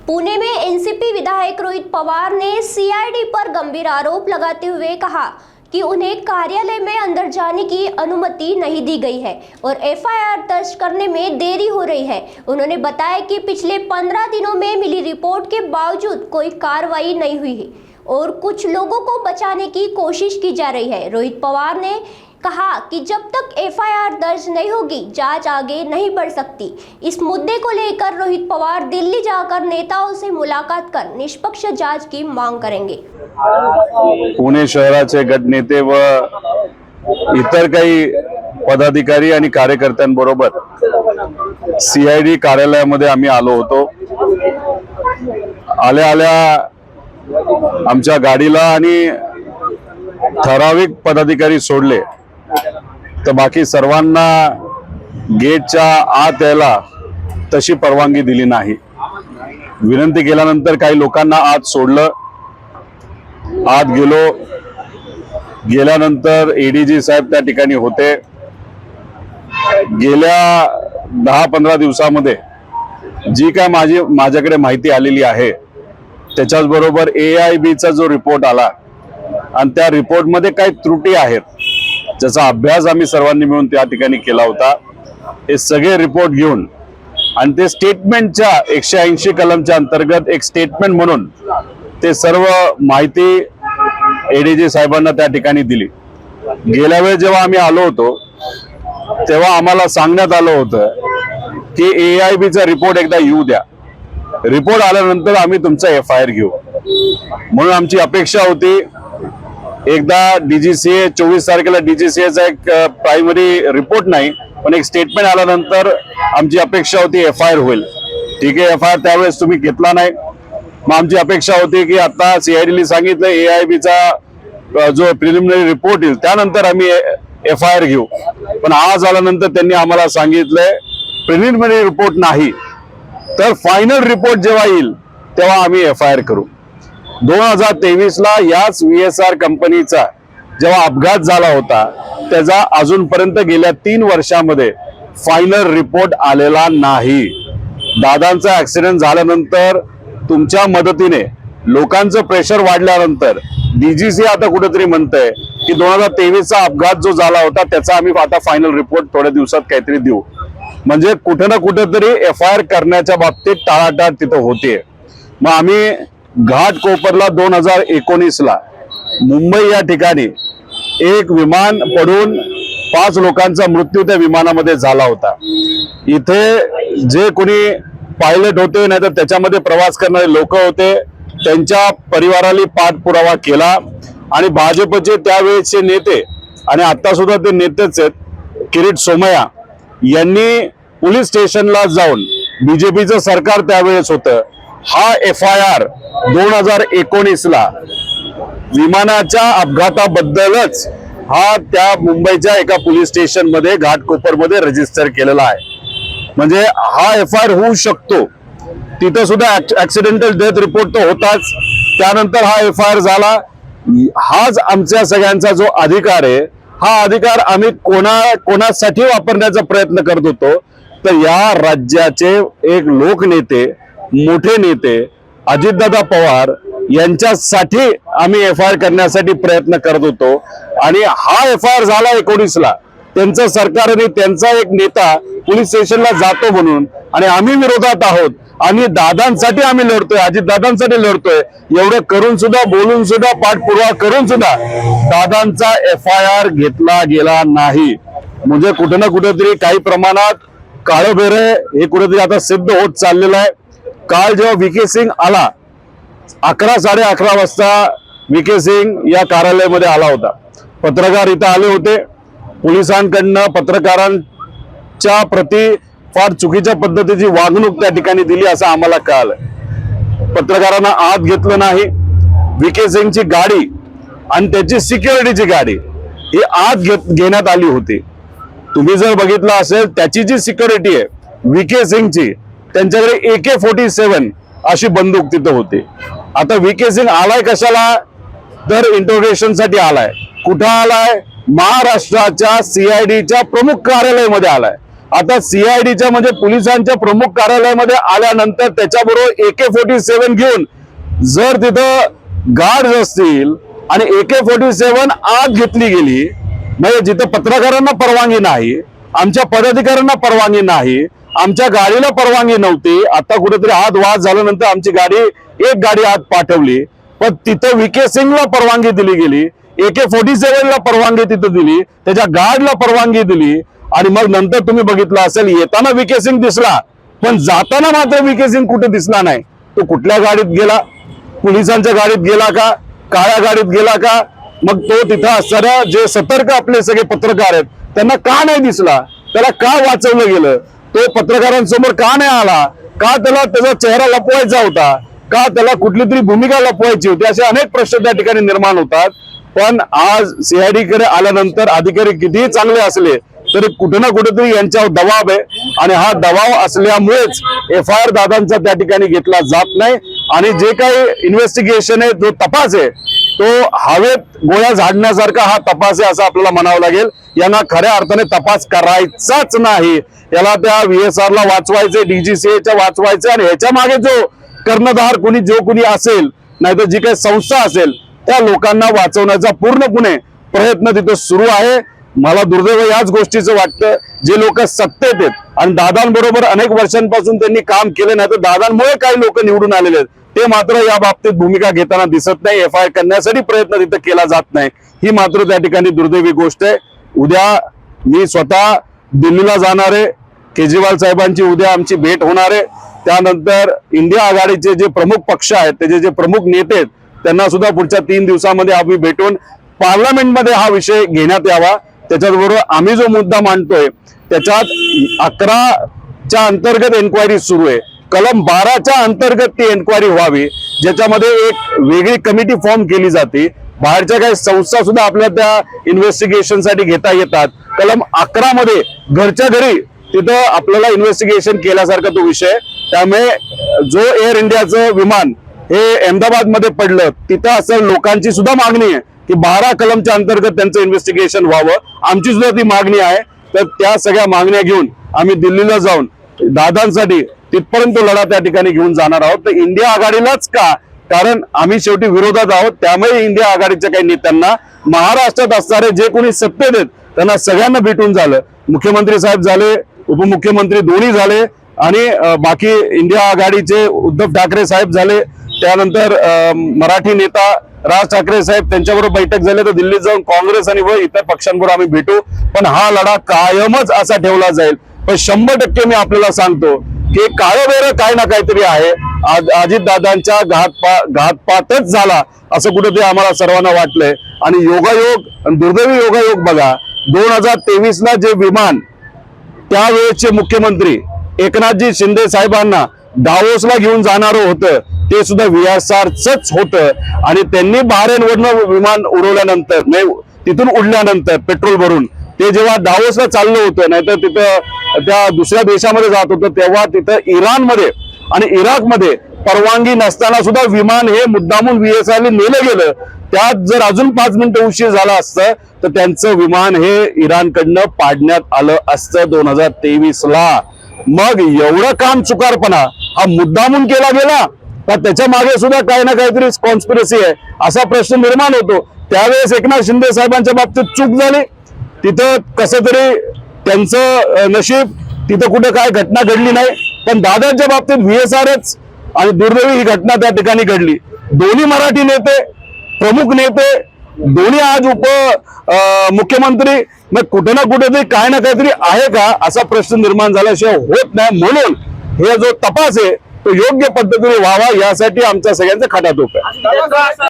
पुणे में एनसीपी विधायक रोहित पवार ने सीआईडी पर गंभीर आरोप लगाते हुए कहा कि उन्हें कार्यालय में अंदर जाने की अनुमति नहीं दी गई है और एफआईआर दर्ज करने में देरी हो रही है। उन्होंने बताया कि पिछले 15 दिनों में मिली रिपोर्ट के बावजूद कोई कार्रवाई नहीं हुई है और कुछ लोगों को बचाने की कोशिश की जा रही है। रोहित पवार ने कहा कि जब तक एफआईआर दर्ज नहीं होगी जांच आगे नहीं बढ़ सकती। इस मुद्दे को लेकर रोहित पवार दिल्ली जाकर नेताओं से मुलाकात कर निष्पक्ष जांच की मांग करेंगे। पुणे शहराचे गटनेते व इतर काही पदाधिकारी आणि कार्यकर्त्यांबरोबर सीआयडी कार्यालयामध्ये आम्ही आलो होतो। आल्या आमच्या गाडीला आणि ठराविक पदाधिकारी सोडले तर बाकी सर्वांना गेटच्या आत यायला तशी परवानगी दिली नाही। विनंती केल्यानंतर काही लोकांना आत सोडलं। आत गेल्यानंतर एडीजी साहेब त्या ठिकाणी होते। गेल्या 10-15 दिवसामध्ये जी काय माझ्याकडे माहिती आलेली आहे त्याच्याच बरोबर AIBचा जो रिपोर्ट आला आणि त्या रिपोर्ट मध्ये काही त्रुटी आहेत ज्याचा अभ्यास आम्ही सर्वांनी मिळून त्या ठिकाणी केला होता। हे सगळे रिपोर्ट घेऊन आणि ते स्टेटमेंटच्या 180 कलमच्या अंतर्गत एक स्टेटमेंट म्हणून ते सर्व माहिती एडीजी साहेबांना त्या ठिकाणी दिली। गेल्या वेळेस जेव्हा आम्ही आलो होतो तेव्हा आम्हाला सांगण्यात आलं होतं की AIBचा रिपोर्ट एकदा येऊ द्या, रिपोर्ट आल्यानंतर आम्ही तुमचा एफआयआर घेऊ। म्हणून आमची अपेक्षा होती एकदा DGCA 24 तारखेला DGCAचा एक प्रायमरी रिपोर्ट नाही पण एक स्टेटमेंट आल्यानंतर आमची अपेक्षा होती एफआयआर होईल। ठीक आहे, एफआयआर त्यावेळेस तुम्ही घेतला नाही। मग आमची अपेक्षा होती की आता सीआयडीने सांगितलं AIBचा जो प्रिलिमिनरी रिपोर्ट येईल त्यानंतर आम्ही एफआयआर घेऊ। पण आज आल्यानंतर त्यांनी आम्हाला सांगितलंय प्रिलिमिनरी रिपोर्ट नाही तर फायनल रिपोर्ट जेव्हा येईल तेव्हा आम्ही एफआयआर करू। 2023 ला याच VSR कंपनीचा जेव्हा अपघात झाला होता त्याचा अजूनपर्यंत गेल्या 3 वर्षांमध्ये फायनल रिपोर्ट आलेला नाही। दादांचा ऍक्सिडेंट झाल्यानंतर तुमच्या मदतीने लोकांचं प्रेशर वाढल्यानंतर DGC आता कुठेतरी म्हणतंय की 2023चा अपघात जो झाला होता त्याचा आम्ही आता फायनल रिपोर्ट थोड्या दिवसात काहीतरी देऊ। म्हणजे कुठे ना कुठेतरी एफआयआर करण्याच्या बाबतीत टाळाटाळ तिथं होते। मग आम्ही घाटकोपरला 2019 ला मुंबई या ठिकाणी एक विमान पडून 5 लोकांचा मृत्यू त्या विमानामध्ये झाला होता। इथे जे कोणी पायलट होते नाही तर त्याच्यामध्ये प्रवास करणारे लोक होते त्यांच्या परिवाराला पाठपुरावा केला आणि भाजपचे त्यावेळेचे नेते आणि आता सुद्धा ते नेतेच आहेत किरीट सोमय्या यांनी पोलीस स्टेशनला जाऊन बीजेपीचं सरकार त्यावेळेस होतं हा एफआयआर 2019 ला विमानाच्या अपघाताबद्दलच हा त्या मुंबईच्या एका पोलीस स्टेशन मध्ये घाटकोपरमध्ये रजिस्टर केलेला आहे। म्हणजे हा एफआयआर होऊ शकतो। तिथे सुद्धा ऍक्सिडेंटल डेथ रिपोर्ट तर होताच, त्यानंतर हा एफआयआर झाला। हाच आमच्या सगळ्यांचा जो अधिकार आहे हा अधिकार आम्ही कोणासाठी वापरण्याचा प्रयत्न करत होतो तर या राज्याचे एक लोकनेते मोठे नेते अजितदादा पवार यांच्यासाठी आम्ही एफआयआर करण्यासाठी प्रयत्न करत होतो आणि हा एफआयआर झाला 19 ला। त्यांचं सरकार आणि त्यांचा एक नेता पोलीस स्टेशनला जातो म्हणून आणि आम्ही विरोधात आहोत आणि दादांसाठी आम्ही लढतोय, अजितदादांसाठी लढतोय। एवढं करून सुद्धा बोलून सुद्धा पाठपुरावा करून सुद्धा दादांचा एफआयआर घेतला गेला नाही। म्हणजे कुठे ना कुठेतरी काही प्रमाणात काळबेर हे कुठेतरी आता सिद्ध होत चाललेलं आहे। काल जेव्हा VK सिंग आला 11-11:30 वाजता VK सिंग या कार्यालयामध्ये आला होता। पत्रकार इथं आले होते। पोलिसांकडनं पत्रकारांच्या प्रति फार चुकीच्या पद्धतीची वागणूक त्या ठिकाणी दिली असं आम्हाला कळलं। पत्रकारांना आत घेतलं नाही। VK सिंगची गाडी आणि त्याची सिक्युरिटीची गाडी ही आत घेण्यात आली होती। तुम्ही जर बघितलं असेल त्याची जी सिक्युरिटी आहे VK सिंगची त्यांच्याकडे AK-47 अशी बंदूक तिथं होती। आता VK सिंग आलाय कशाला तर इंटरोगेशन साठी आलाय। कुठं आलाय? महाराष्ट्राच्या CIDच्या प्रमुख कार्यालयामध्ये आलाय। आता सीआयडीच्या म्हणजे पोलिसांच्या प्रमुख कार्यालयामध्ये आल्यानंतर त्याच्याबरोबर AK-47 घेऊन जर तिथं गार्ड असतील आणि AK-47 आत घेतली गेली, म्हणजे जिथं पत्रकारांना परवानगी नाही, आमच्या पदाधिकाऱ्यांना परवानगी नाही, आमच्या गाडीला परवानगी नव्हती, आता कुठेतरी हात वाद झाल्यानंतर आमची एक गाडी आत पाठवली, पण तिथं VK सिंगला परवानगी दिली गेली, AK-47 ला परवानगी तिथं दिली, त्याच्या गार्डला परवानगी दिली, आणि मग नंतर तुम्ही बघितलं असेल येताना VK सिंग दिसला, पण जाताना मात्र VK सिंग कुठे दिसला नाही. तो कुठल्या गाडीत गेला? पोलिसांच्या गाडीत गेला का? काळ्या गाडीत गेला का? मग तो तिथं असणाऱ्या जे सतर्क आपले सगळे पत्रकार आहेत त्यांना का नाही दिसला? त्याला का वाचवलं गेलं? तो पत्रकारांसमोर का नाही आला? का त्याला त्याचा चेहरा लपवायचा होता? का त्याला कुठली तरी भूमिका लपवायची होती? असे अनेक प्रश्न त्या ठिकाणी निर्माण होतात. पण आज CID कडे आल्यानंतर अधिकारी कितीही चांगले असले तरी कुठे ना कुठेतरी यांच्यावर दबाव आहे, आणि हा दबाव असल्यामुळेच FIR दादांचा त्या ठिकाणी घेतला जात नाही. आणि जे काही इन्व्हेस्टिगेशन आहे, जो तपास आहे, तो हवेत गोळ्या झाडण्यासारखा हा तपास आहे असं आपल्याला म्हणावं लागेल. यांना खऱ्या अर्थाने तपास करायचाच नाही. याला त्या VSR ला वाचवायचे, DGCA वाचवायचे, आणि ह्याच्या मागे जो कर्णधार कोणी असेल, नाहीतर जी काही संस्था असेल, त्या लोकांना वाचवण्याचा पूर्णपणे प्रयत्न तिथे सुरू आहे. मला दुर्दैव याच गोष्टीचं वाटतं, जे लोक सत्तेत आहेत आणि दादांबरोबर अनेक वर्षांपासून त्यांनी काम केले नाही, तर दादांमुळे काही लोक निवडून आलेले आहेत, ते मात्र या बाबतीत भूमिका घेताना दिसत नाही. FIR करण्यासाठी प्रयत्न तिथे केला जात नाही. ही मात्र त्या ठिकाणी दुर्दैवी गोष्ट आहे. उद्या मी स्वतः दिल्लीला जाणार आहे. केजरीवाल साहेबांची उद्या आमची भेट होणार आहे. त्यानंतर इंडिया आघाडीचे जे प्रमुख पक्ष आहेत, त्याचे जे प्रमुख नेते आहेत, त्यांना सुद्धा पुढच्या 3 दिवसामध्ये आम्ही भेटून पार्लमेंटमध्ये हा विषय घेण्यात यावा. त्याच्याबरोबर आम्ही जो मुद्दा मांडतोय त्याच्यात 11च्या अंतर्गत एन्क्वायरी सुरू आहे. कलम 12च्या अंतर्गत ती एन्क्वायरी व्हावी, ज्याच्यामध्ये एक वेगळी कमिटी फॉर्म केली जाते. बाहेरच्या काही संस्था सुद्धा आपल्या त्या इन्व्हेस्टिगेशन साठी घेता येतात. कलम 11 मध्ये घरच्या घरी तिथं आपल्याला इन्व्हेस्टिगेशन केल्यासारखा तो विषय. त्यामुळे जो एअर इंडियाचं विमान हे अहमदाबाद मध्ये पडलं, तिथं असं लोकांची सुद्धा मागणी आहे की 12 कलमच्या अंतर्गत त्यांचं इन्व्हेस्टिगेशन व्हावं. आमची सुद्धा ती मागणी आहे. तर त्या सगळ्या मागण्या घेऊन आम्ही दिल्लीला जाऊन दादांसाठी तिथपर्यंत लढा त्या ठिकाणी घेऊन जाणार आहोत. तर इंडिया आघाडीलाच का? कारण आम्ही शेवटी विरोधात आहोत. त्यामुळे इंडिया आघाडीच्या काही नेत्यांना महाराष्ट्रात असणारे जे कोणी सत्तेत आहेत त्यांना सगळ्यांना भेटून झालं. मुख्यमंत्री साहेब झाले, उपमुख्यमंत्री दोन्ही झाले, आणि बाकी इंडिया आघाडीचे उद्धव ठाकरे साहेब झाले, त्यानंतर मराठी नेता राज ठाकरे साहेब त्यांच्याबरोबर बैठक झाली. तर दिल्लीत जाऊन काँग्रेस आणि व इतर पक्षांबरोबर आम्ही भेटू. पण हा लढा कायमच असा ठेवला जाईल. पण 100% मी आपल्याला सांगतो की काळं काय ना काहीतरी आहे. अजितदादांच्या घातपातच झाला असं कुठेतरी आम्हाला सर्वांना वाटलंय. आणि योगायोग, दुर्दैवी योगायोग बघा, 2023 ला जे विमान त्यावेळेचे मुख्यमंत्री एकनाथजी शिंदे साहेबांना दावोसला घेऊन जाणार होतं, ते सुद्धा VSRचंच होतं. आणि त्यांनी बहारेनवरनं विमान उडवल्यानंतर, तिथून उडल्यानंतर पेट्रोल भरून ते जेव्हा दावोसला चाललं होतं, नाहीतर तिथं त्या दुसऱ्या देशामध्ये जात होतं, तेव्हा तिथं इराणमध्ये आणि इराकमध्ये परवानगी नसताना सुद्धा विमान हे मुद्दामून VSR नेलं गेलं. त्यात जर अजून 5 मिनिटं उशीर झाला असतं तर त्यांचं विमान हे इराणकडनं पाडण्यात आलं असतं 2023 ला. मग एवढं काम चुकारपणा हा मुद्दामून केला गेला तर त्याच्या मागे सुद्धा काही ना काहीतरी कॉन्स्पिरसी आहे असा प्रश्न निर्माण होतो. त्यावेळेस एकनाथ शिंदे साहेबांच्या बाबतीत चूक झाली. तिथं कसं तरी त्यांचं नशीब, तिथं कुठे काय घटना घडली नाही. पण दादांच्या बाबतीत VSRच, आणि दुर्दैवी ही घटना त्या ठिकाणी घडली. दोन्ही मराठी नेते, प्रमुख नेते, दोन्ही आज मुख्यमंत्री, मग कुठे ना कुठेतरी काय ना काहीतरी आहे का असा प्रश्न निर्माण झाल्याशिवाय होत नाही. म्हणून हे जो तपास आहे तो योग्य पद्धतीने व्हावा यासाठी आमचा सगळ्यांचा खटाटोप आहे.